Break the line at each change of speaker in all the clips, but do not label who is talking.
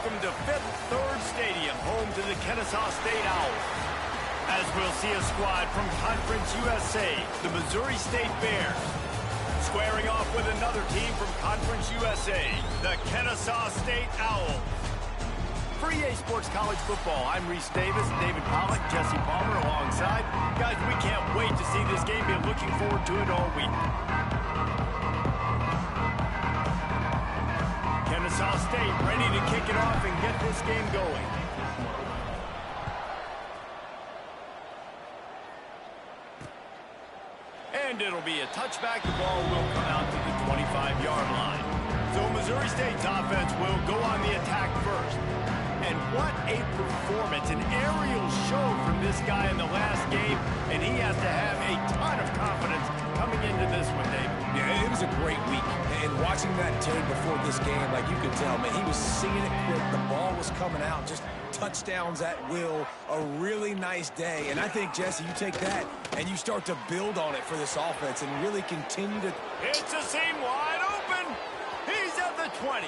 Welcome to Fifth Third Stadium, home to the Kennesaw State Owls. As we'll see a squad from Conference USA, the Missouri State Bears. Squaring off with another team from Conference USA, the Kennesaw State Owls. For EA Sports College Football, I'm Reese Davis, David Pollack, Jesse Palmer alongside. Guys, we can't wait to see this game. Been looking forward to it all week. Kennesaw State ready to kick it off and get this game going. And it'll be a touchback. The ball will come out to the 25-yard line. So Missouri State's offense will go on the attack first. And what a performance, an aerial show from this guy in the last game, and he has to have a ton of confidence coming into this one, David.
Yeah, it was a great week. And watching that tape before this game, like you could tell, man, he was seeing it quick. The ball was coming out, just touchdowns at will. A really nice day. And I think, Jesse, you take that and you start to build on it for this offense and really continue to...
It's a seam wide open. He's at the 20.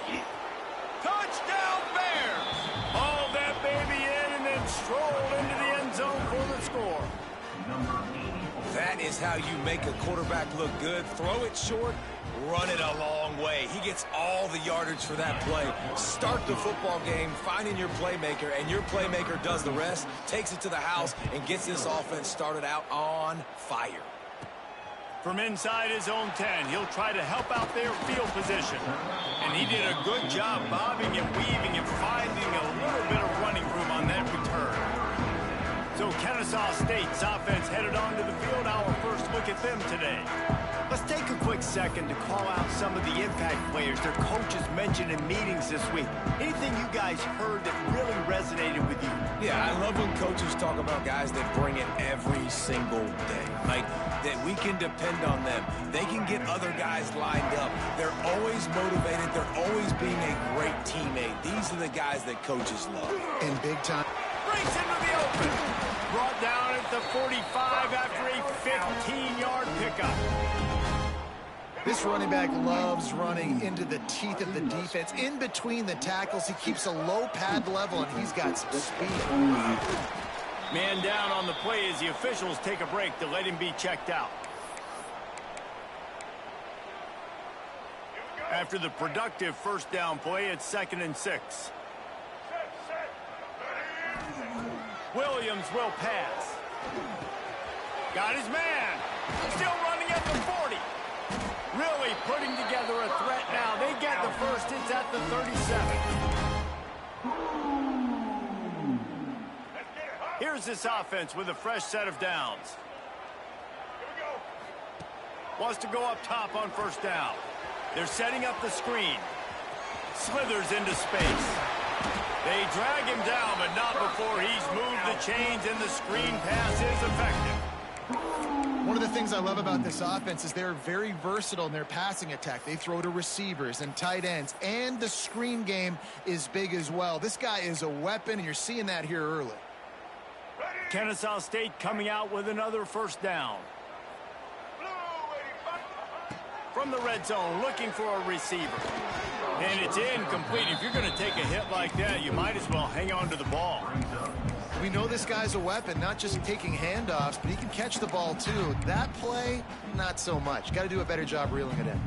Touchdown Bears. Hauled that baby in and then strolled into the end zone for the score.
That is how you make a quarterback look good. Throw it short, run it a long way. He gets all the yardage for that play. Start the football game finding your playmaker, and your playmaker does the rest, takes it to the house, and gets this offense started out on fire.
From inside his own 10, he'll try to help out their field position. And he did a good job bobbing and weaving and finding a little bit of running room on that return. So Kennesaw State's offense headed onto the field. Our first look at them today. Let's take a quick second to call out some of the impact players their coaches mentioned in meetings this week. Anything you guys heard that really resonated with you?
Yeah, I love when coaches talk about guys that bring it every single day. Like, that we can depend on them. They can get other guys lined up. They're always motivated. They're always being a great teammate. These are the guys that coaches love.
In big time.
Breaks into the open. Brought down at the 45 after a 15-yard pickup.
This running back loves running into the teeth of the defense. In between the tackles, he keeps a low pad level, and he's got some speed.
Man down on the play as the officials take a break to let him be checked out. After the productive first down play, it's 2nd and 6. Williams will pass. Got his man. Still running at the 40. Really putting together a threat now. They get the first. It's at the 37. Here's this offense with a fresh set of downs. Wants to go up top on first down. They're setting up the screen. Slithers into space. They drag him down, but not before he's moved the chains, and the screen pass is effective.
One of the things I love about this offense is they're very versatile in their passing attack. They throw to receivers and tight ends, and the screen game is big as well. This guy is a weapon, and you're seeing that here early.
Kennesaw State coming out with another first down. From the red zone, looking for a receiver. And it's incomplete. If you're going to take a hit like that, you might as well hang on to the ball.
We know this guy's a weapon, not just taking handoffs, but he can catch the ball too. That play, not so much. Got to do a better job reeling it in.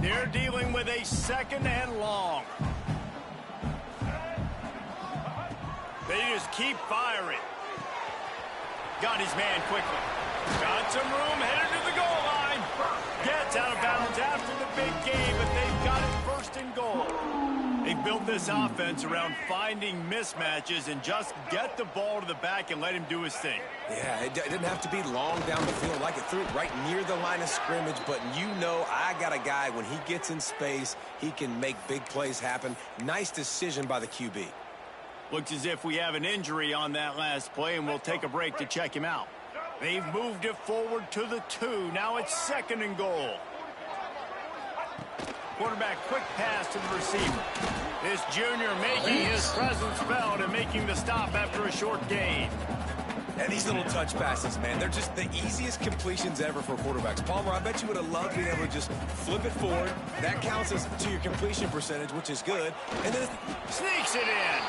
They're dealing with a 2nd and long. They just keep firing. Got his man quickly. Got some room, headed to the goal line. Gets out of bounds after the big game, but they've got it 1st and goal. They built this offense around finding mismatches and just get the ball to the back and let him do his thing.
Yeah, it didn't have to be long down the field. Like it threw it right near the line of scrimmage, but you know I got a guy, when he gets in space, he can make big plays happen. Nice decision by the QB.
Looks as if we have an injury on that last play, and we'll take a break to check him out. They've moved it forward to the 2. Now it's 2nd and goal. Quarterback quick pass to the receiver. This junior making his presence felt and making the stop after a short gain.
And these little touch passes, man, they're just the easiest completions ever for quarterbacks. Palmer, I bet you would have loved being able to just flip it forward. That counts as to your completion percentage, which is good. And then
Sneaks it in.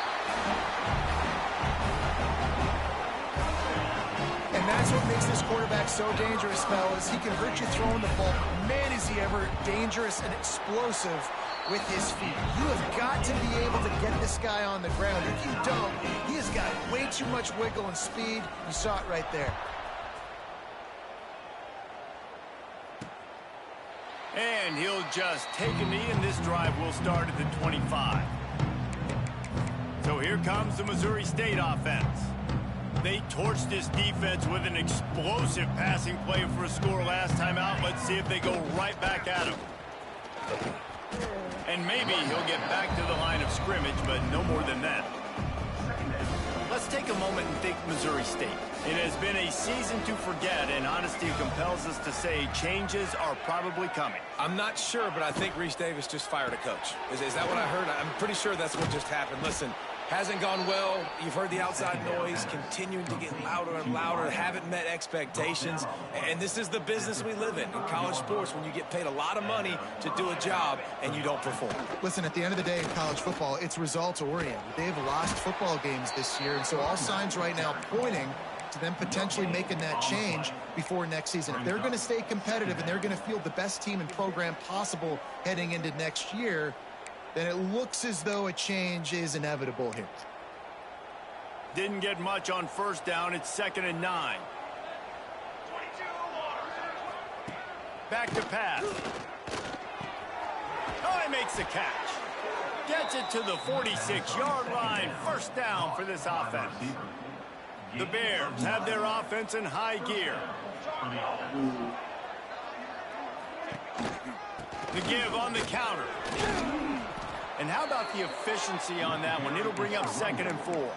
And that's what makes this quarterback so dangerous, fellas. He can hurt you throwing the ball. Man, is he ever dangerous and explosive with his feet. You have got to be able to get this guy on the ground. If you don't, he has got way too much wiggle and speed. You saw it right there.
And he'll just take a knee, and this drive will start at the 25. So here comes the Missouri State offense. They torched this defense with an explosive passing play for a score last time out. Let's see if they go right back at him. And maybe he'll get back to the line of scrimmage, but no more than that. Let's take a moment and think Missouri State. It has been a season to forget, and honesty compels us to say changes are probably coming.
I'm not sure, but I think Reese Davis just fired a coach. Is that what I heard? I'm pretty sure that's what just happened. Listen, hasn't gone well. You've heard the outside noise continuing to get louder and louder. Haven't met expectations. And this is the business we live in college sports, when you get paid a lot of money to do a job and you don't perform.
Listen, at the end of the day in college football, it's results-oriented. They've lost football games this year, and so all signs right now pointing to them potentially making that change before next season. If they're going to stay competitive and they're going to field the best team and program possible heading into next year, then it looks as though a change is inevitable here.
Didn't get much on first down. It's 2nd and 9. Back to pass. Oh, he makes the catch. Gets it to the 46-yard line. First down for this offense. The Bears have their offense in high gear. The give on the counter. And how about the efficiency on that one? It'll bring up 2nd and 4.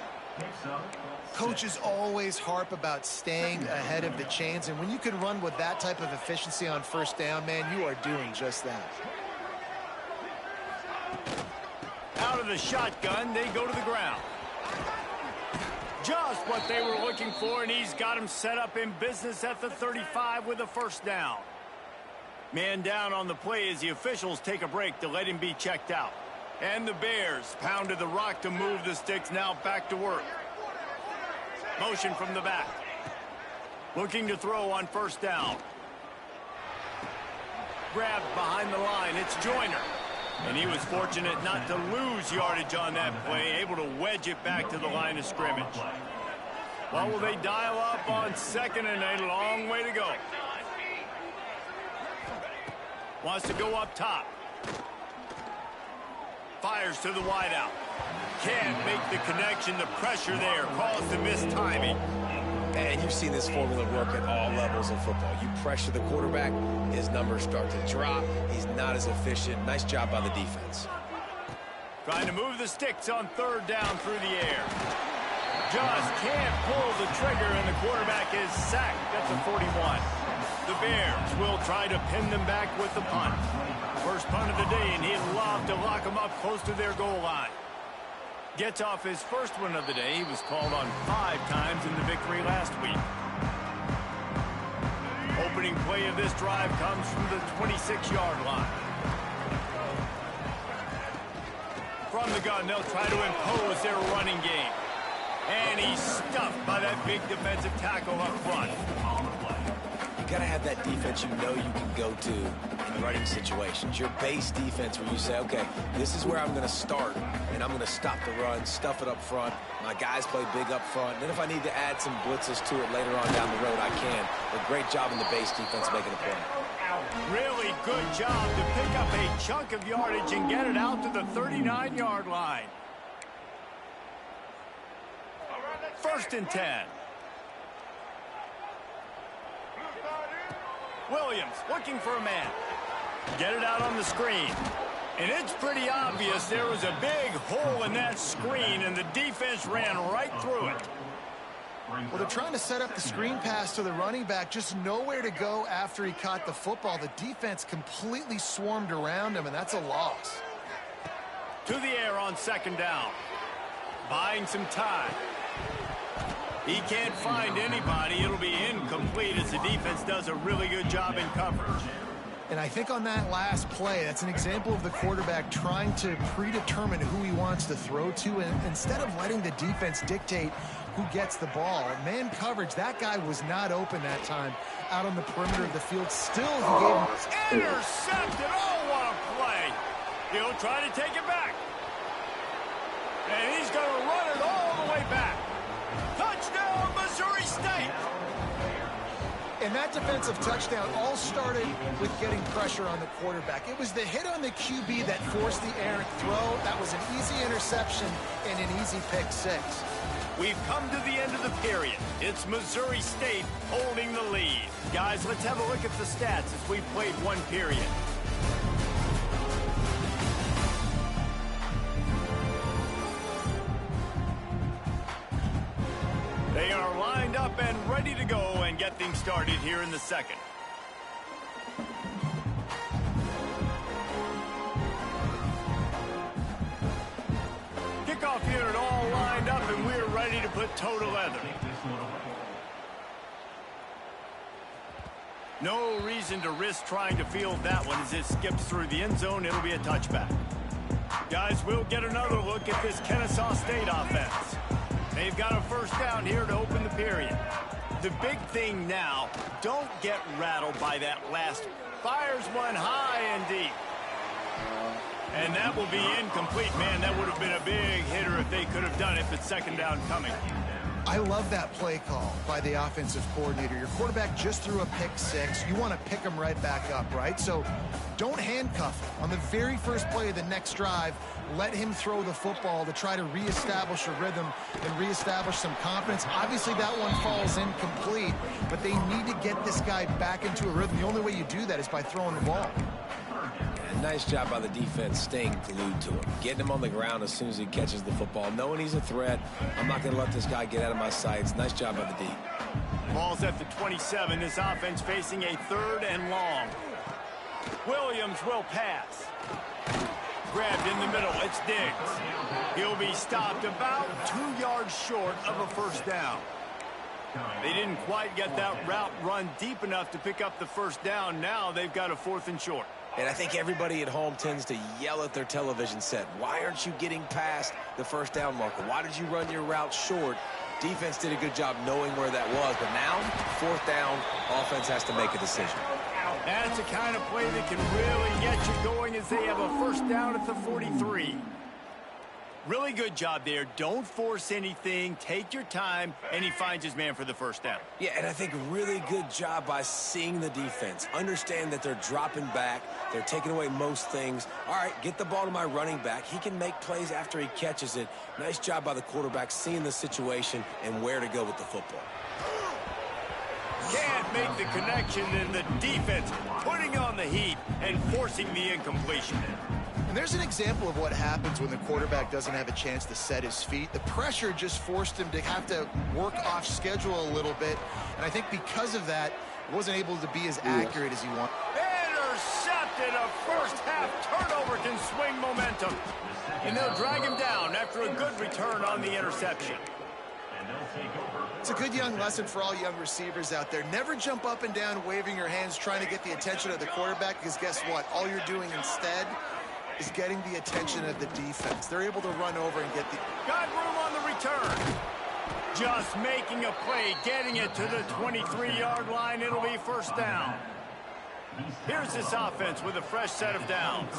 Coaches always harp about staying ahead of the chains, and when you can run with that type of efficiency on first down, man, you are doing just that.
Out of the shotgun, they go to the ground. Just what they were looking for, and he's got him set up in business at the 35 with a first down. Man down on the play as the officials take a break to let him be checked out. And the Bears pounded the rock to move the sticks, now back to work. Motion from the back. Looking to throw on first down. Grabbed behind the line, it's Joyner. And he was fortunate not to lose yardage on that play, able to wedge it back to the line of scrimmage. Well, will they dial up on 2nd and a long way to go? Wants to go up top. Fires to the wideout. Can't make the connection. The pressure there caused the missed timing.
And you've seen this formula work at all levels of football. You pressure the quarterback, his numbers start to drop. He's not as efficient. Nice job by the defense.
Trying to move the sticks on 3rd down through the air. Just can't pull the trigger, and the quarterback is sacked at the 41. The Bears will try to pin them back with the punt. First punt of the day, and he'd love to lock them up close to their goal line. Gets off his first one of the day. He was called on 5 times in the victory last week. Opening play of this drive comes from the 26-yard line. From the gun, they'll try to impose their running game. And he's stuffed by that big defensive tackle up front.
You got to have that defense you know you can go to in running situations. Your base defense where you say, okay, this is where I'm going to start, and I'm going to stop the run, stuff it up front. My guys play big up front. And then if I need to add some blitzes to it later on down the road, I can. But great job in the base defense making a play.
Really good job to pick up a chunk of yardage and get it out to the 39-yard line. 1st and 10. Williams looking for a man. Get it out on the screen. And it's pretty obvious there was a big hole in that screen, and the defense ran right through it.
Well, they're trying to set up the screen pass to the running back, just nowhere to go after he caught the football. The defense completely swarmed around him, and that's a loss.
To the air on 2nd down. Buying some time. He can't find anybody. It'll be incomplete as the defense does a really good job in coverage.
And I think on that last play, that's an example of the quarterback trying to predetermine who he wants to throw to, and instead of letting the defense dictate who gets the ball. Man coverage, that guy was not open that time out on the perimeter of the field. Still, he gave him...
Intercepted! Oh, what a play! He'll try to take it back. And he's going to run it all the way back. Touchdown, Missouri State!
And that defensive touchdown all started with getting pressure on the quarterback. It was the hit on the QB that forced the errant throw. That was an easy interception and an easy pick six.
We've come to the end of the period. It's Missouri State holding the lead. Guys, let's have a look at the stats as we've played one period. and get things started here in the second. Kickoff unit all lined up, and we're ready to put toe to leather. No reason to risk trying to field that one as it skips through the end zone. It'll be a touchback. Guys, we'll get another look at this Kennesaw State offense. They've got a first down here to open the period. The big thing now, don't get rattled by that last. Fires one high and deep. And that will be incomplete. Man, that would have been a big hitter if they could have done it, but second down coming.
I love that play call by the offensive coordinator. Your quarterback just threw a pick six. You want to pick him right back up, right? So don't handcuff him. On the very first play of the next drive, let him throw the football to try to reestablish a rhythm and reestablish some confidence. Obviously, that one falls incomplete, but they need to get this guy back into a rhythm. The only way you do that is by throwing the ball.
Nice job by the defense staying glued to him, getting him on the ground as soon as he catches the football, knowing he's a threat. I'm not going to let this guy get out of my sights. Nice job by the D.
Ball's at the 27. This offense facing a third and long. Williams will pass. Grabbed in the middle. It's Diggs. He'll be stopped about 2 yards short of a first down. They didn't quite get that route run deep enough to pick up the first down. Now they've got a 4th and short.
And I think everybody at home tends to yell at their television set. Why aren't you getting past the first down marker? Why did you run your route short? Defense did a good job knowing where that was. But now, 4th down, offense has to make a decision.
That's the kind of play that can really get you going as they have a first down at the 43. Really good job there. Don't force anything. Take your time, and he finds his man for the first down.
Yeah, and I think really good job by seeing the defense. Understand that they're dropping back. They're taking away most things. All right, get the ball to my running back. He can make plays after he catches it. Nice job by the quarterback seeing the situation and where to go with the football.
Can't make the connection, and the defense putting on the heat and forcing the incompletion.
And there's an example of what happens when the quarterback doesn't have a chance to set his feet. The pressure just forced him to have to work off schedule a little bit. And I think because of that, he wasn't able to be as accurate as he wanted.
Intercepted. A first half turnover can swing momentum. And they'll drag him down after a good return on the interception.
It's a good young lesson for all young receivers out there. Never jump up and down waving your hands trying to get the attention of the quarterback, because guess what? All you're doing instead is getting the attention of the defense. They're able to run over and get the...
Got room on the return. Just making a play, getting it to the 23-yard line. It'll be first down. Here's this offense with a fresh set of downs.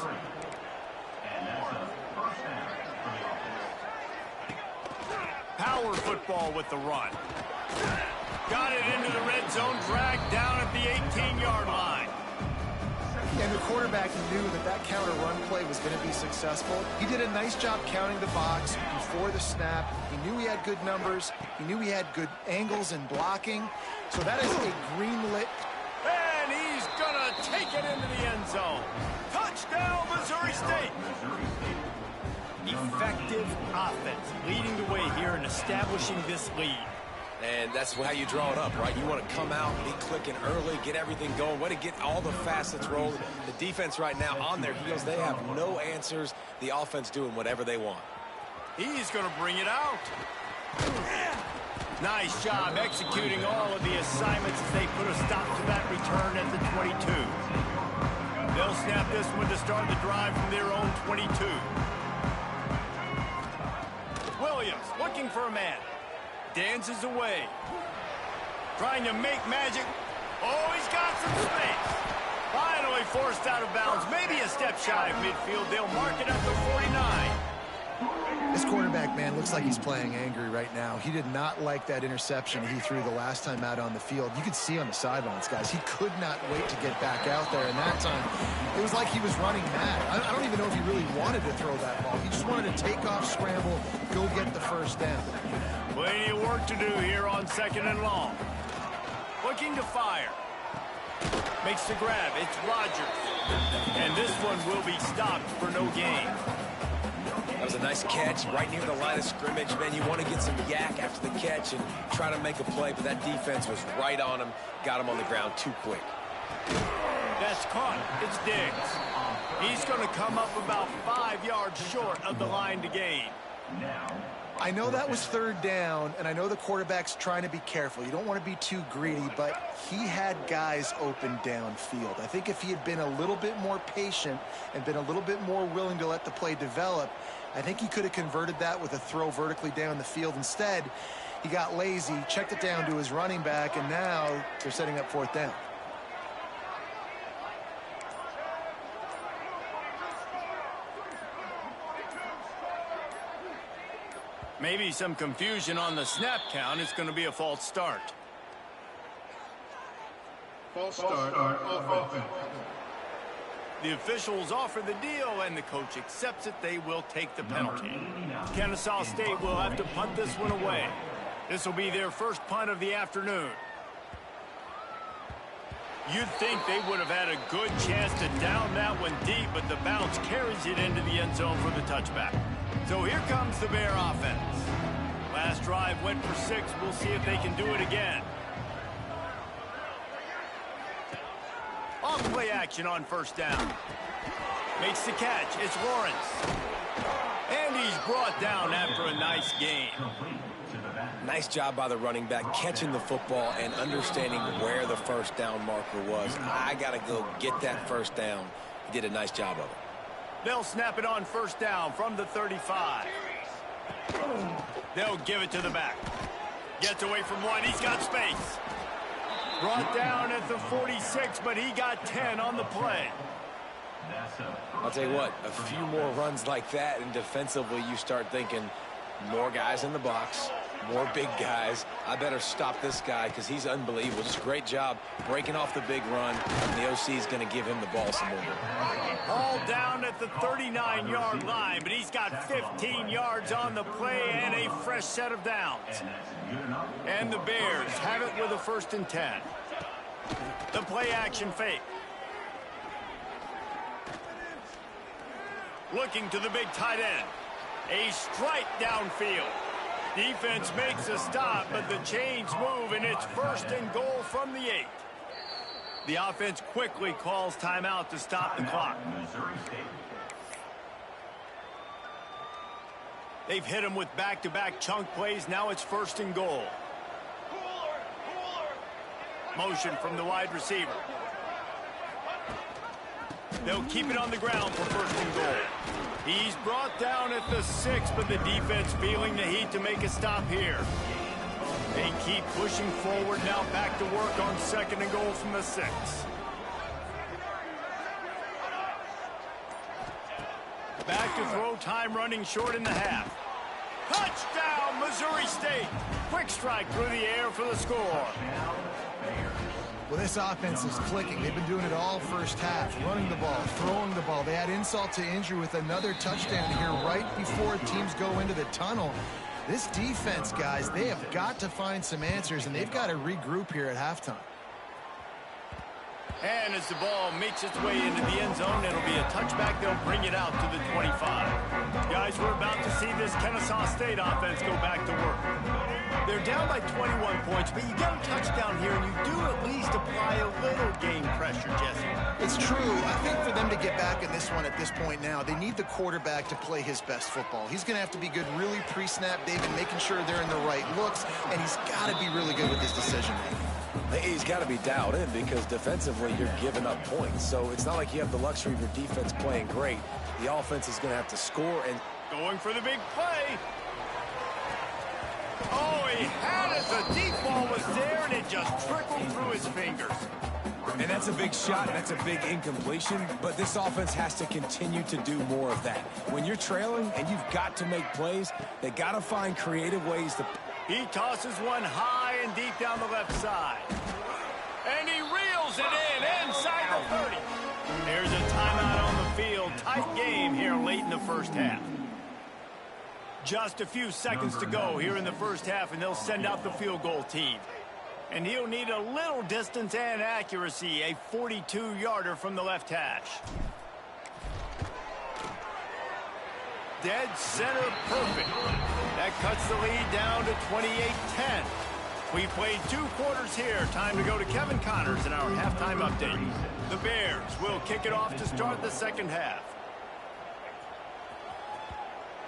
Power football with the run. Got it into the red zone, dragged down at the 18-yard line.
And the quarterback knew that that counter run play was going to be successful. He did a nice job counting the box before the snap. He knew he had good numbers. He knew he had good angles and blocking. So that is a green lit.
And he's going to take it into the end zone. Touchdown, Missouri State. Effective offense leading the way here and establishing this lead.
And that's how you draw it up, right? You want to come out, be clicking early, get everything going, way to get all the facets rolling. The defense right now on their heels, they have no answers. The offense doing whatever they want.
He's going to bring it out. Nice job executing all of the assignments as they put a stop to that return at the 22. They'll snap this one to start the drive from their own 22. Williams looking for a man. Dances away. Trying to make magic. Oh, he's got some space. Finally forced out of bounds. Maybe a step shy of midfield. They'll mark it at the 49.
This quarterback, man, looks like he's playing angry right now. He did not like that interception he threw the last time out on the field. You could see on the sidelines, guys. He could not wait to get back out there. And that time, it was like he was running mad. I don't even know if he really wanted to throw that ball. He just wanted to take off, scramble, go get the first down.
Plenty of work to do here on second and long. Looking to fire. Makes the grab. It's Rodgers. And this one will be stopped for no gain.
I was a nice catch right near the line of scrimmage. Man, you want to get some yak after the catch and try to make a play, but that defense was right on him, got him on the ground too quick.
That's caught. It's Diggs. He's going to come up about 5 yards short of the line to gain.
I know that was third down, and I know the quarterback's trying to be careful. You don't want to be too greedy, but he had guys open downfield. I think if he had been a little bit more patient and been a little bit more willing to let the play develop, I think he could have converted that with a throw vertically down the field. Instead, he got lazy, checked it down to his running back, and now they're setting up fourth down.
Maybe some confusion on the snap count. It's going to be a false start.
False start on offense.
The officials offer the deal, and the coach accepts it. They will take the penalty. Kennesaw State will have to punt this one away. This will be their first punt of the afternoon. You'd think they would have had a good chance to down that one deep, but the bounce carries it into the end zone for the touchback. So here comes the Bear offense. Last drive went for 6. We'll see if they can do it again. Off play action on first down. Makes the catch. It's Lawrence. And he's brought down after a nice gain.
Nice job by the running back catching the football and understanding where the first down marker was. I got to go get that first down. He did a nice job of it.
They'll snap it on first down from the 35. They'll give it to the back. Gets away from one. He's got space. Brought down at the 46, but he got 10 on the play.
I'll tell you what, a few more runs like that, and defensively you start thinking more guys in the box, more big guys. I better stop this guy because he's unbelievable. Just a great job breaking off the big run, and the OC is going to give him the ball some more.
All down at the 39-yard line, but he's got 15 yards on the play and a fresh set of downs. And the Bears have it with a 1st and 10. The play action fake. Looking to the big tight end. A strike downfield. Defense makes a stop, but the chains move, and it's 1st and goal from the 8. The offense quickly calls timeout to stop the clock. They've hit him with back-to-back chunk plays. Now it's 1st and goal. Motion from the wide receiver. They'll keep it on the ground for 1st and goal. He's brought down at the 6, but the defense feeling the heat to make a stop here. They keep pushing forward, now back to work on 2nd and goal from the 6. Back to throw, time running short in the half. Touchdown, Missouri State. Quick strike through the air for the score.
Well, this offense is clicking. They've been doing it all first half, running the ball, throwing the ball. They add insult to injury with another touchdown here right before teams go into the tunnel. This defense, guys, they have got to find some answers, and they've got to regroup here at halftime.
And as the ball makes its way into the end zone, it'll be a touchback. They'll bring it out to the 25. Guys, we're about to see this Kennesaw State offense go back to work. They're down by 21 points, but you get a touchdown here, and you do at least apply a little game pressure, Jesse.
It's true. I think for them to get back in this one at this point now, they need the quarterback to play his best football. He's going to have to be good really pre-snap, David, making sure they're in the right looks, and he's got to be really good with his decision-making.
He's got to be dialed in because defensively you're giving up points. So it's not like you have the luxury of your defense playing great. The offense is going to have to score. And
going for the big play. Oh, he had it. The deep ball was there, and it just trickled through his fingers.
And that's a big shot. That's a big incompletion. But this offense has to continue to do more of that. When you're trailing and you've got to make plays, they got to find creative ways to...
He tosses one high and deep down the left side. And he reels it in inside the 30. There's a timeout on the field. Tight game here late in the first half. Just a few seconds to go here in the first half, and they'll send out the field goal team. And he'll need a little distance and accuracy, a 42-yarder from the left hash. dead center perfect. That cuts the lead down to 28-10. We've played 2 quarters here. Time to go to Kevin Connors in our halftime update. The Bears will kick it off to start the second half.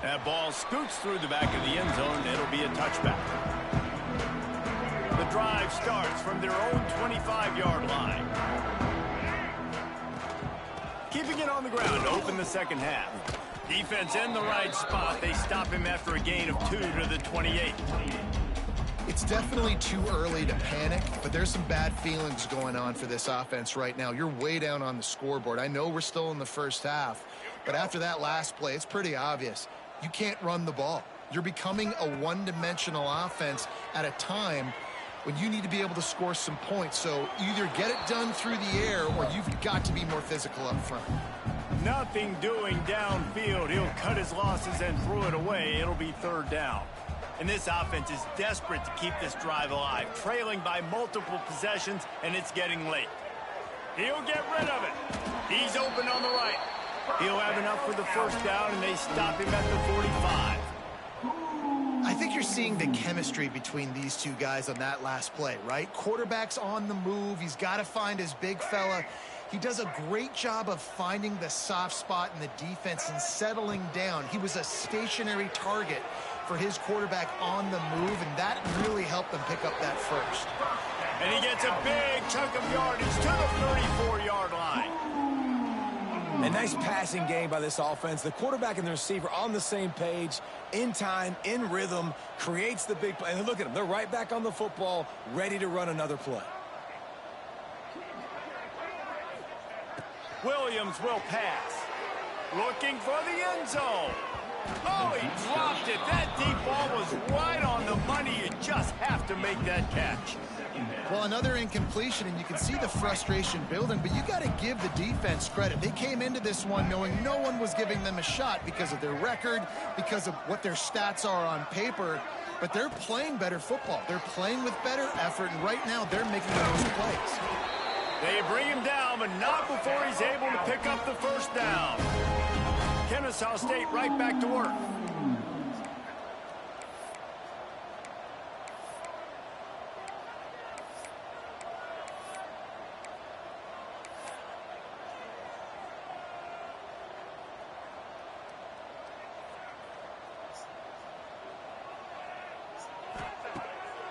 That ball scoots through the back of the end zone. It'll be a touchback. The drive starts from their own 25-yard line. Keeping it on the ground to open the second half. Defense in the right spot. They stop him after a gain of 2 to the 28.
It's definitely too early to panic, but there's some bad feelings going on for this offense right now. You're way down on the scoreboard. I know we're still in the first half, but after that last play, it's pretty obvious. You can't run the ball. You're becoming a one-dimensional offense at a time when you need to be able to score some points. So either get it done through the air or you've got to be more physical up front.
Nothing doing downfield. He'll cut his losses and throw it away. It'll be 3rd down. And this offense is desperate to keep this drive alive, trailing by multiple possessions, and it's getting late. He'll get rid of it. He's open on the right. He'll have enough for the 1st down, and they stop him at the 45.
I think you're seeing the chemistry between these 2 guys on that last play, right? Quarterback's on the move. He's got to find his big fella. He does a great job of finding the soft spot in the defense and settling down. He was a stationary target for his quarterback on the move, and that really helped them pick up that 1st.
And he gets a big chunk of yardage to the 34-yard line.
A nice passing game by this offense. The quarterback and the receiver on the same page, in time, in rhythm, creates the big play. And look at them. They're right back on the football, ready to run another play.
Williams will pass. Looking for the end zone. Oh, he dropped it. That deep ball was right on the money. You just have to make that catch.
Well, another incompletion, and you can see the frustration building, but you got to give the defense credit. They came into this one knowing no one was giving them a shot because of their record, because of what their stats are on paper, but they're playing better football. They're playing with better effort, and right now they're making the most plays.
They bring him down, but not before he's able to pick up the 1st down. Kennesaw State right back to work.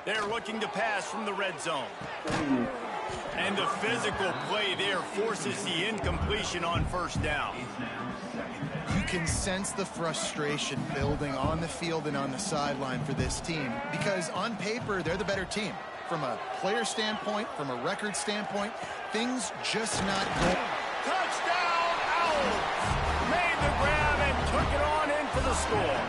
They're looking to pass from the red zone. And the physical play there forces the incompletion on 1st down.
You can sense the frustration building on the field and on the sideline for this team because on paper, they're the better team. From a player standpoint, from a record standpoint, things just not going.
Touchdown, Owls! Made the grab and took it on in for the score.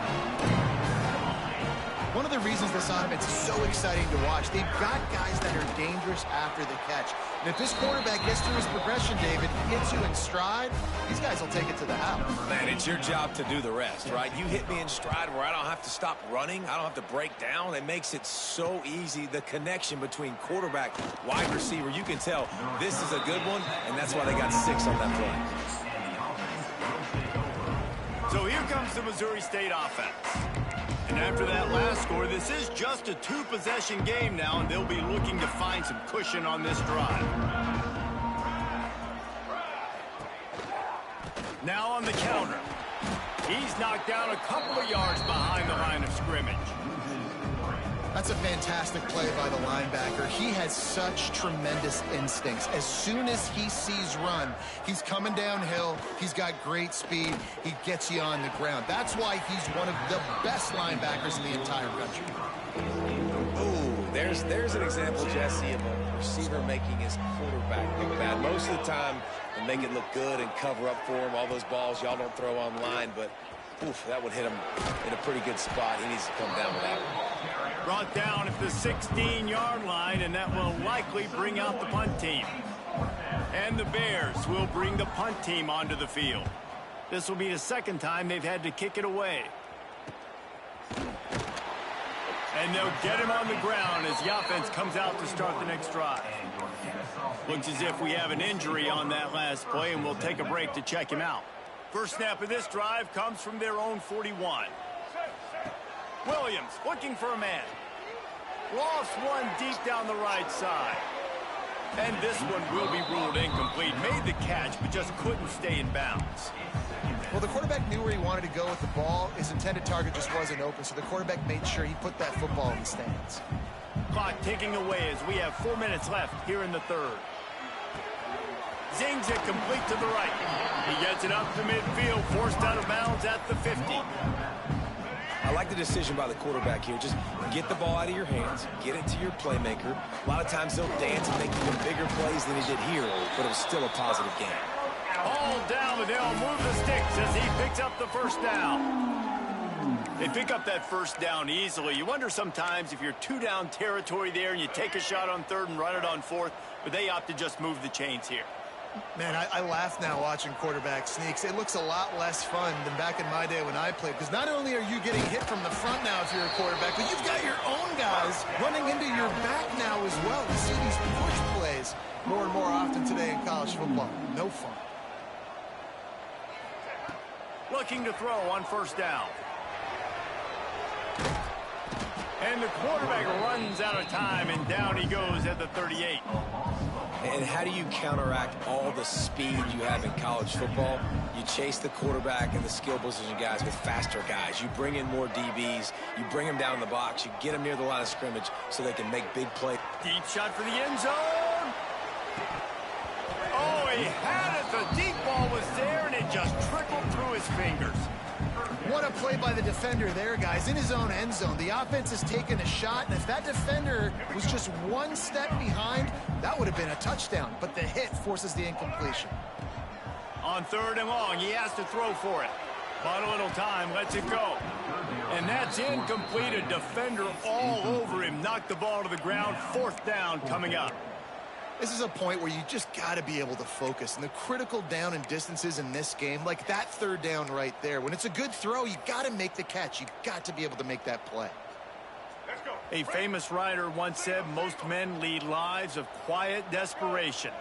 One of the reasons this offense is so exciting to watch, they've got guys that are dangerous after the catch. And if this quarterback gets through his progression, David, hits you in stride, these guys will take it to the house.
Man, it's your job to do the rest, right? You hit me in stride where I don't have to stop running. I don't have to break down. It makes it so easy. The connection between quarterback, wide receiver, you can tell this is a good one, and that's why they got 6 on that play.
So here comes the Missouri State offense. And after that last score, this is just a 2-possession game now, and they'll be looking to find some cushion on this drive. Now on the counter. He's knocked down a couple of yards behind the line of scrimmage.
That's a fantastic play by the linebacker. He has such tremendous instincts. As soon as he sees run, he's coming downhill. He's got great speed. He gets you on the ground. That's why he's one of the best linebackers in the entire country.
Ooh, there's an example, Jesse, of a receiver making his quarterback look bad. Most of the time, they make it look good and cover up for him. All those balls y'all don't throw online, but oof, that would hit him in a pretty good spot. He needs to come down with that one.
Brought down at the 16-yard line, and that will likely bring out the punt team. And the Bears will bring the punt team onto the field. This will be the 2nd time they've had to kick it away. And they'll get him on the ground as the offense comes out to start the next drive. Looks as if we have an injury on that last play, and we'll take a break to check him out. First snap of this drive comes from their own 41. Williams looking for a man. Lost one deep down the right side. And this one will be ruled incomplete. Made the catch, but just couldn't stay in bounds.
Well, the quarterback knew where he wanted to go with the ball. His intended target just wasn't open, so the quarterback made sure he put that football in the stands.
Clock ticking away as we have 4 minutes left here in the third. Zings it complete to the right. He gets it up to midfield, forced out of bounds at the 50.
I like the decision by the quarterback here. Just get the ball out of your hands, get it to your playmaker. A lot of times they'll dance and make even bigger plays than he did here, but it was still a positive game.
All down, but they'll move the sticks as he picks up the first down. They pick up that first down easily. You wonder sometimes if you're two-down territory there and you take a shot on third and run it on fourth, but they opt to just move the chains here.
Man, I laugh now watching quarterback sneaks. It looks a lot less fun than back in my day when I played, because not only are you getting hit from the front now if you're a quarterback, but you've got your own guys running into your back now as well. You see these push plays more and more often today in college football. No fun.
Looking to throw on first down. And the quarterback runs out of time, and down he goes at the 38.
And how do you counteract all the speed you have in college football? You chase the quarterback and the skill position guys with faster guys. You bring in more DBs. You bring them down the box. You get them near the line of scrimmage so they can make big plays.
Deep shot for the end zone. Oh, he had it. The deep ball was there, and it just trickled through his fingers.
What a play by the defender there, guys. In his own end zone, the offense has taken a shot, and if that defender was just one step behind, that would have been a touchdown. But the hit forces the incompletion.
On third and long, he has to throw for it. But a little time, lets it go. And that's incomplete. A defender all over him. Knocked the ball to the ground. Fourth down coming up.
This is a point where you just got to be able to focus. And the critical down and distances in this game, like that third down right there, when it's a good throw, you got to make the catch. You got to be able to make that play.
Let's go. A famous writer once said, most men lead lives of quiet desperation.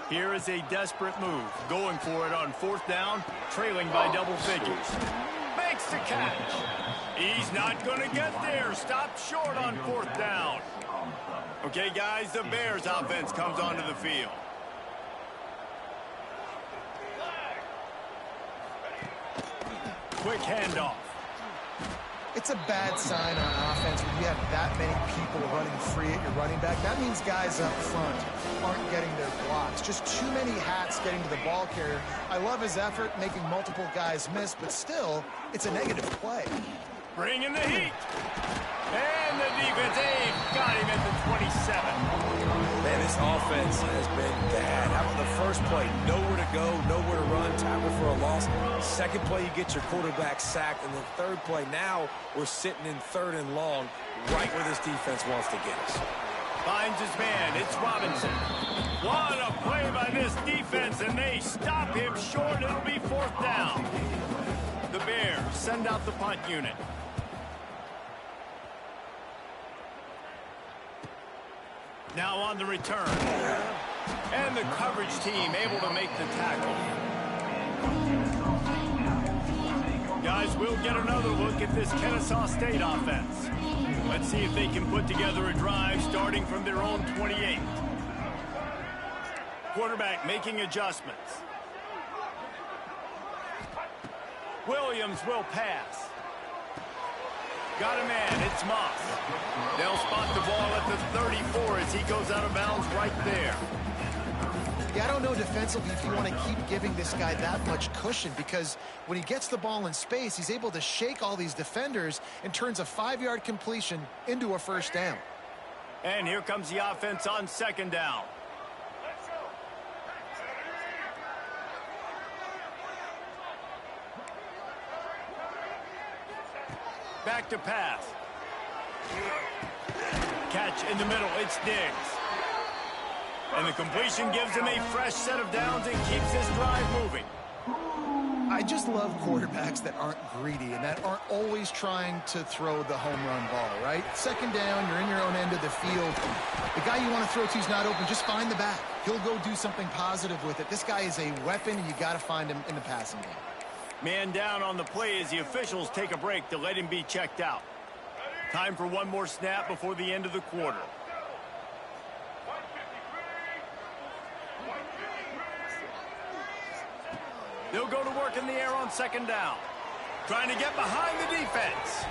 Here is a desperate move. Going for it on fourth down, trailing by double figures. Makes the catch. He's not going to get there. Stopped short on fourth down. Okay, guys, the Bears offense comes onto the field. Quick handoff.
It's a bad sign on offense when you have that many people running free at your running back. That means guys up front aren't getting their blocks. Just too many hats getting to the ball carrier. I love his effort, making multiple guys miss, but still, it's a negative play.
Bringing the heat. And the defense, got him at the 27.
Man, this offense has been bad. How about the first play? Nowhere to go, nowhere to run, tackle for a loss. Second play, you get your quarterback sacked. And the third play, now we're sitting in third and long, right where this defense wants to get us.
Finds his man. It's Robinson. What a play by this defense, and they stop him short. It'll be fourth down. The Bears send out the punt unit. Now on the return. And the coverage team able to make the tackle. Guys, we'll get another look at this Kennesaw State offense. Let's see if they can put together a drive starting from their own 28. Quarterback making adjustments. Williams will pass. Got a man, it's Moss. They'll spot the ball at the 34 as he goes out of bounds right there.
Yeah, I don't know defensively if you want to keep giving this guy that much cushion, because when he gets the ball in space, he's able to shake all these defenders and turns a 5-yard completion into a first down.
And here comes the offense on second down. Back to pass. Catch in the middle. It's Diggs. And the completion gives him a fresh set of downs and keeps this drive moving.
I just love quarterbacks that aren't greedy and that aren't always trying to throw the home run ball, right? Second down, you're in your own end of the field. The guy you want to throw to is not open. Just find the back. He'll go do something positive with it. This guy is a weapon, and you got to find him in the passing game.
Man down on the play as the officials take a break to let him be checked out. Time for one more snap before the end of the quarter. They'll go to work in the air on second down. Trying to get behind the defense.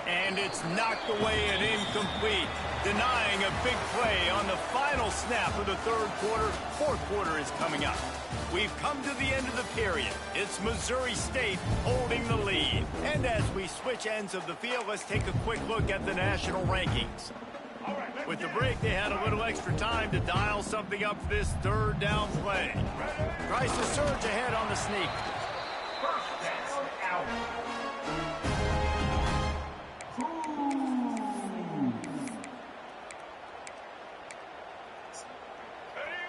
And it's knocked away and incomplete, denying a big play on the final snap of the third quarter. Fourth quarter is coming up. We've come to the end of the period. It's Missouri State holding the lead. And as we switch ends of the field, let's take a quick look at the national rankings. With the break, they had a little extra time to dial something up for this third down play. Tries to surge ahead on the sneak.
First down out.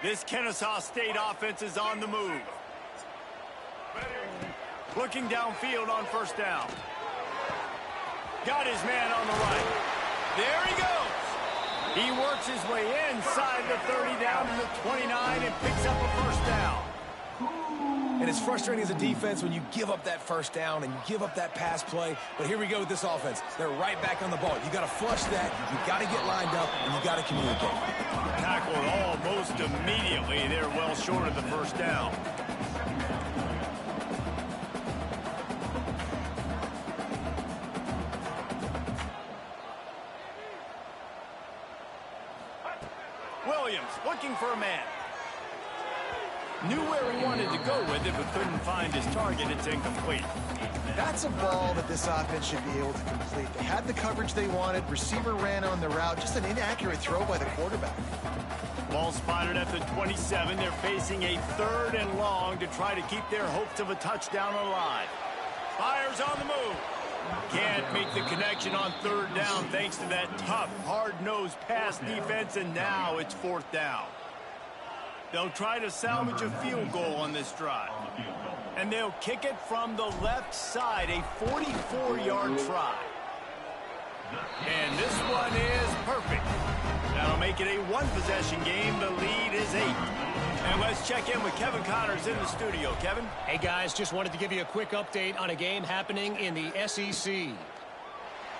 This Kennesaw State offense is on the move. Looking downfield on first down. Got his man on the right. There he goes. He works his way inside the 30 down to the 29 and picks up a first down.
And it's frustrating as a defense when you give up that first down and you give up that pass play. But here we go with this offense. They're right back on the ball. You got to flush that. You got to get lined up, and you got to communicate.
Tackled almost immediately. They're well short of the first down. Williams looking for a man. Knew where he wanted to go with it, but couldn't find his target. It's incomplete.
That's a ball that this offense should be able to complete. They had the coverage they wanted. Receiver ran on the route. Just an inaccurate throw by the quarterback.
Ball spotted at the 27. They're facing a third and long to try to keep their hopes of a touchdown alive. Fires on the move. Can't make the connection on third down thanks to that tough, hard-nosed pass defense, and now it's fourth down. They'll try to salvage a field goal on this drive. And they'll kick it from the left side, a 44-yard try. And this one is perfect. That'll make it a one-possession game. The lead is 8. And let's check in with Kevin Connors in the studio. Kevin?
Hey, guys, just wanted to give you a quick update on a game happening in the SEC.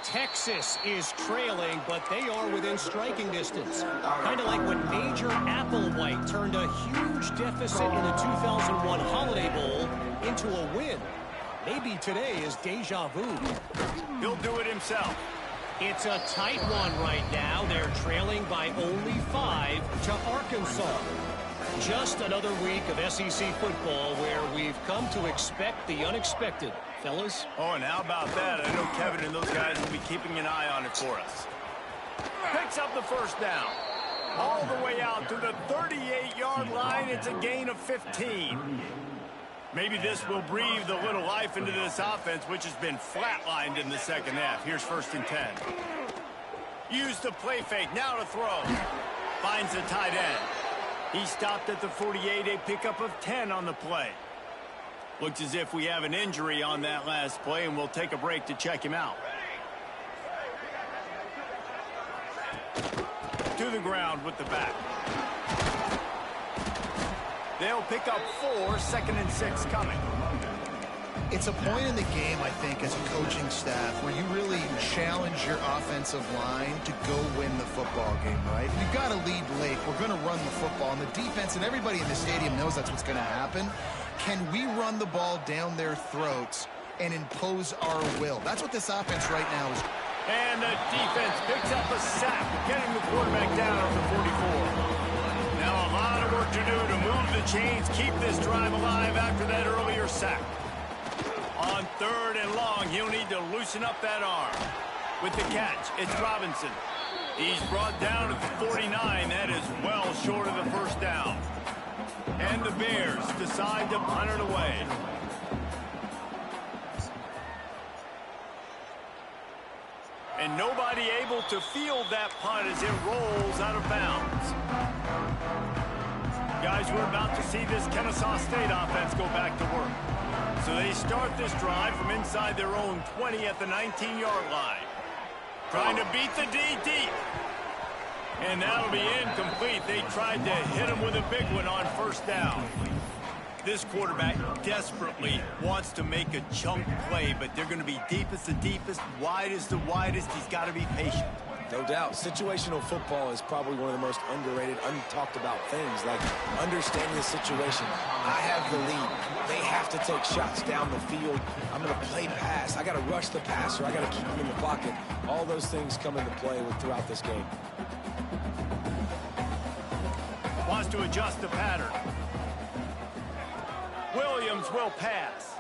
Texas is trailing, but they are within striking distance. Kind of like when Major Applewhite turned a huge deficit in the 2001 Holiday Bowl into a win. Maybe today is deja vu.
He'll do it himself.
It's a tight one right now. They're trailing by only 5 to Arkansas. Just another week of SEC football where we've come to expect the unexpected. Fellas?
Oh, and how about that? I know Kevin and those guys will be keeping an eye on it for us. Picks up the first down. All the way out to the 38-yard line. It's a gain of 15. Maybe this will breathe a little life into this offense, which has been flatlined in the second half. Here's 1st and 10. Use the play fake. Now to throw. Finds the tight end. He stopped at the 48, a pickup of 10 on the play. Looks as if we have an injury on that last play, and we'll take a break to check him out. To the ground with the back. They'll pick up 4, 2nd and 6 coming.
It's a point in the game, I think, as a coaching staff where you really challenge your offensive line to go win the football game, right? We've got to lead late. We're going to run the football. And the defense and everybody in the stadium knows that's what's going to happen. Can we run the ball down their throats and impose our will? That's what this offense right now is.
And the defense picks up a sack, getting the quarterback down on the 44. Now a lot of work to do to move the chains, keep this drive alive after that earlier sack. On 3rd and long, he'll need to loosen up that arm. With the catch, it's Robinson. He's brought down at the 49. That is well short of the first down. And the Bears decide to punt it away. And nobody able to field that punt as it rolls out of bounds. Guys, we're about to see this Kennesaw State offense go back to work. So they start this drive from inside their own 20 at the 19-yard line. Trying to beat the D deep. And that'll be incomplete. They tried to hit him with a big one on first down. This quarterback desperately wants to make a chunk play, but they're going to be deepest the deepest, widest the widest. He's got to be patient.
No doubt. Situational football is probably one of the most underrated, untalked about things, like understanding the situation. I have the lead. They have to take shots down the field. I'm going to play pass. I got to rush the passer. I got to keep him in the pocket. All those things come into play throughout this game.
Wants to adjust the pattern. Williams will pass.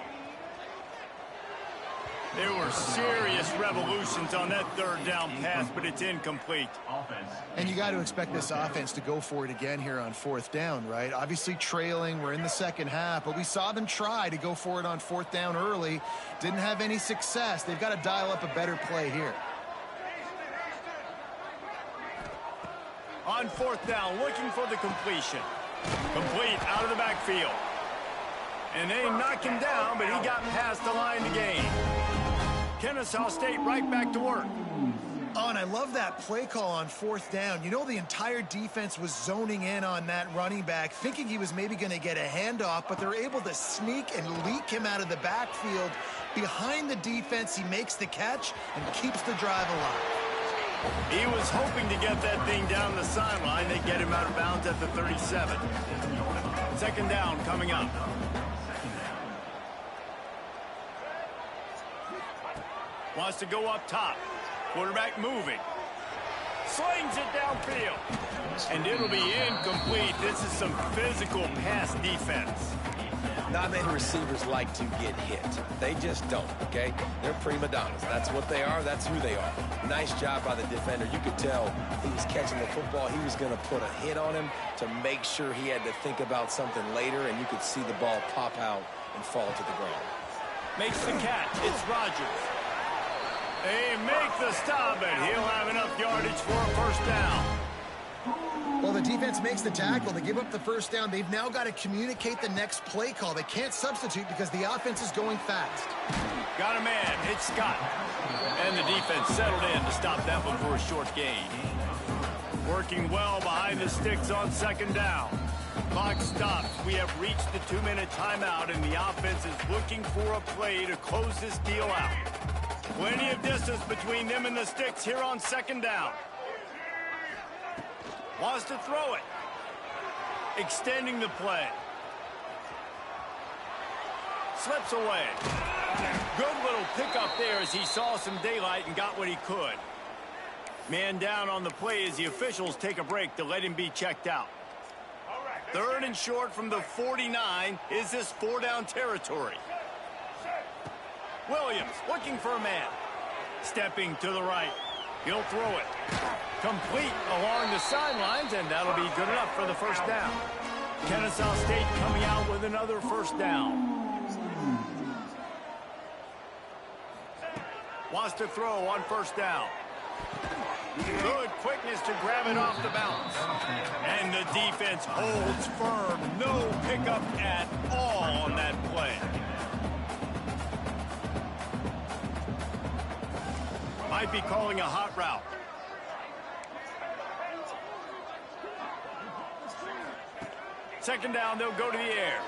There were serious revolutions on that third down pass, but it's incomplete.
And you got to expect this offense to go for it again here on fourth down, right? Obviously trailing, we're in the second half, but we saw them try to go for it on fourth down early. Didn't have any success. They've got to dial up a better play here.
On fourth down, looking for the completion. Complete out of the backfield. And they knocked him down, but he got past the line to gain. Kennesaw State right back to work.
Oh, and I love that play call on fourth down. You know, the entire defense was zoning in on that running back, thinking he was maybe going to get a handoff, but they're able to sneak and leak him out of the backfield. Behind the defense, he makes the catch and keeps the drive alive.
He was hoping to get that thing down the sideline. They get him out of bounds at the 37. Second down coming up. Wants to go up top. Quarterback moving. Slings it downfield. And it'll be incomplete. This is some physical pass defense.
Not many receivers like to get hit. They just don't, okay? They're prima donnas. That's what they are. That's who they are. Nice job by the defender. You could tell he was catching the football. He was going to put a hit on him to make sure he had to think about something later, and you could see the ball pop out and fall to the ground.
Makes the catch. It's Rogers. They make the stop, and he'll have enough yardage for a first down.
Well, the defense makes the tackle. They give up the first down. They've now got to communicate the next play call. They can't substitute because the offense is going fast.
Got a man. It's Scott. And the defense settled in to stop that one for a short gain. Working well behind the sticks on second down. Clock stops. We have reached the 2-minute timeout, and the offense is looking for a play to close this deal out. Plenty of distance between them and the sticks here on second down. Wants to throw it. Extending the play. Slips away. Good little pickup there as he saw some daylight and got what he could. Man down on the play as the officials take a break to let him be checked out. Third and short from the 49. Is this 4-down territory? Williams looking for a man. Stepping to the right. He'll throw it. Complete along the sidelines, and that'll be good enough for the first down. Kennesaw State coming out with another first down. Wants to throw on first down. Good quickness to grab it off the bounce. And the defense holds firm. No pickup at all on that play. Might be calling a hot route. Second down, they'll go to the air.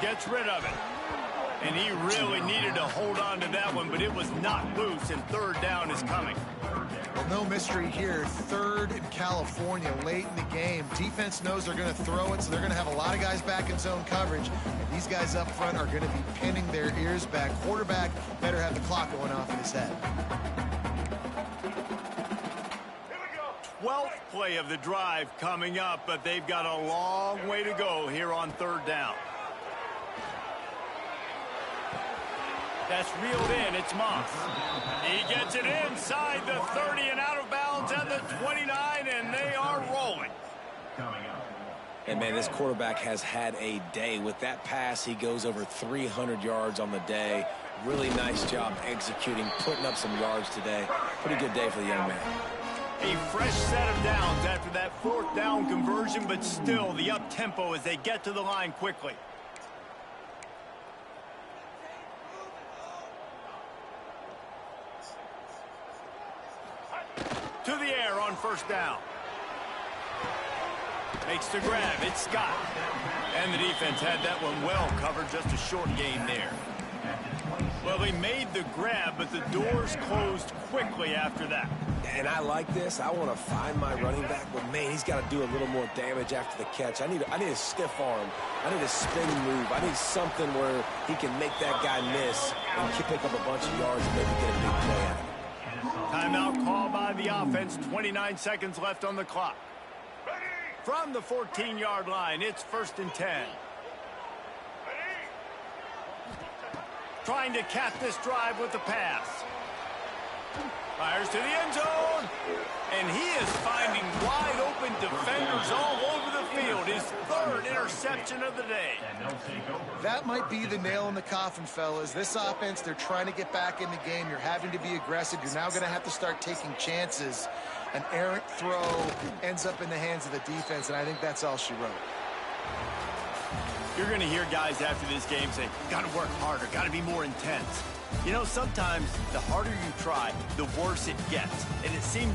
Gets rid of it. And he really needed to hold on to that one, but it was not loose, and third down is coming.
Well, no mystery here. Third in California late in the game. Defense knows they're going to throw it, so they're going to have a lot of guys back in zone coverage. And these guys up front are going to be pinning their ears back. Quarterback better have the clock going off in his head.
12th play of the drive coming up, but they've got a long way to go here on third down. That's reeled in. It's Moss. He gets it inside the 30 and out of bounds at the 29, and they are rolling.
And, man, this quarterback has had a day. With that pass, he goes over 300 yards on the day. Really nice job executing, putting up some yards today. Pretty good day for the young man.
A fresh set of downs after that fourth down conversion, but still the up-tempo as they get to the line quickly. To the air on first down. Makes the grab. It's Scott. And the defense had that one well covered. Just a short gain there. Well, he made the grab, but the doors closed quickly after that.
And I like this. I want to find my running back, but, man, he's got to do a little more damage after the catch. I need a stiff arm. I need a spin move. I need something where he can make that guy miss and pick up a bunch of yards and maybe get a big play out of it.
Timeout call by the offense. 29 seconds left on the clock. From the 14-yard line, it's 1st and 10. Trying to cap this drive with the pass. Fires to the end zone. And he is finding wide open defenders all over the field. His 3rd interception of the day.
That might be the nail in the coffin, fellas. This offense, they're trying to get back in the game. You're having to be aggressive. You're now going to have to start taking chances. An errant throw ends up in the hands of the defense, and I think that's all she wrote.
You're going to hear guys after this game say, got to work harder, got to be more intense. You know, sometimes the harder you try, the worse it gets. And it seemed to